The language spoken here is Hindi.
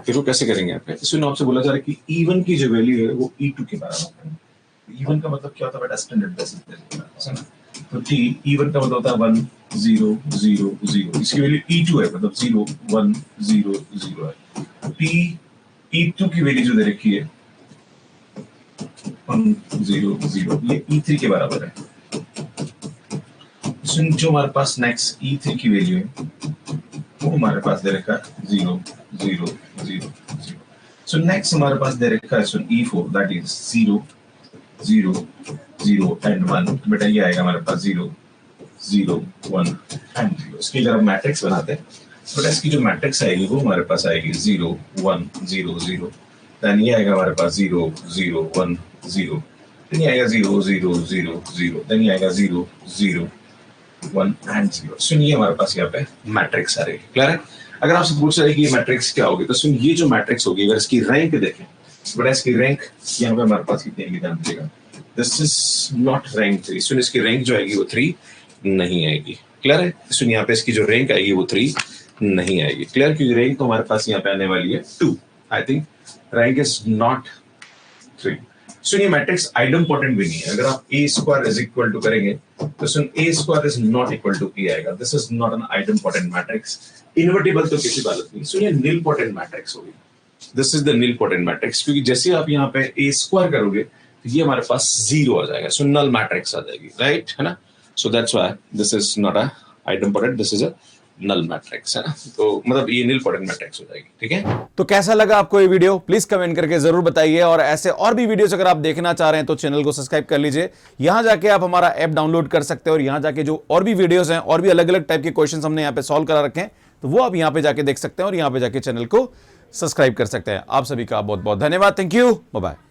देखो कैसे करेंगे यहाँ पे। इसमें आपसे बोला जा रहा है कि E1 की जो वैल्यू है वो E2 के बराबर है। E1 का मतलब क्या होता है बेटा, स्टैंडर्ड बेसिस है ना। तो E1 का मतलब होता है 1 0 0 0, इसकी वैल्यू E2 है, मतलब 0 1 0 0 है। E2 की वैल्यू जो दे रखी है 1 0 0, ये E3 के बराबर है। जो हमारे पास नेक्स्ट E3 की वैल्यू है वो हमारे पास दे रखा है 0 0 0 0। सो नेक्स्ट हमारे पास दे रखा है E4, दैट इज 0 0 0 एंड 1। बेटा ये आएगा हमारे पास 0 0 1 एंड 0। इसकी अगर हम मैट्रिक्स बनाते हैं, बेटा इसकी जो मैट्रिक्स आएगी वो हमारे पास आएगी 0 1 0 0, देन ये आएगा हमारे पास 0 0 1 0, देन ये आएगा 0 0 0 0, देन ये आएगा 0 0 1 एंड 0। सुनिए हमारे पास यहाँ पे मैट्रिक्स आ रही है। क्लियर है? अगर आपसे पूछ रहा है कि ये मैट्रिक्स क्या होगी, तो सुन ये जो मैट्रिक्स होगी अगर इसकी रैंक देखें, बट इसकी रैंक यहाँ पे हमारे पास कितनी आएगी ध्यान दीजिएगा, दिस इज नॉट रैंक 3। सुन इसकी रैंक जो आएगी वो 3 नहीं आएगी। क्लियर है? सुन यहाँ पे इसकी जो रैंक आएगी वो 3 नहीं आएगी। क्लियर? क्योंकि रैंक तो हमारे पास यहाँ पे आने वाली है 2। I think rank is not 3। सुनिए मैट्रिक्स आइडेम्पोटेंट भी नहीं है। अगर आप A square is equal to करेंगे तो सुन A square is not equal to A आएगा। This is not an idempotent matrix. Invertible तो किसी बात नहीं। सुनिए नीलपोटेंट मैट्रिक्स होगी। This is the nilpotent matrix, क्योंकि जैसे आप यहाँ पे ए स्क्वायर करोगे तो ये हमारे पास 0 आ जाएगा। सो नल मैट्रिक्स आ जाएगी, राइट है ना। So that's why this is not a idempotent, this is a null matrix, है ना। तो मतलब ये नीलपोटेंट मैट्रिक्स हो जाएगी। ठीक है, तो कैसा लगा आपको ये वीडियो प्लीज कमेंट करके जरूर बताइए, और ऐसे और भी वीडियोस अगर आप देखना चाह रहे हैं तो चैनल को सब्सक्राइब कर लीजिए। यहां जाके आप हमारा ऐप डाउनलोड कर सकते हैं, और यहां जाके जो और भी वीडियोस हैं और भी अलग अलग टाइप के क्वेश्चंस हमने यहां पे सॉल्व करा रखे हैं, तो वो आप यहां पे जाके देख सकते हैं और यहां पे जाके चैनल को सब्सक्राइब कर सकते हैं। आप सभी का बहुत बहुत धन्यवाद। Thank you, bye bye.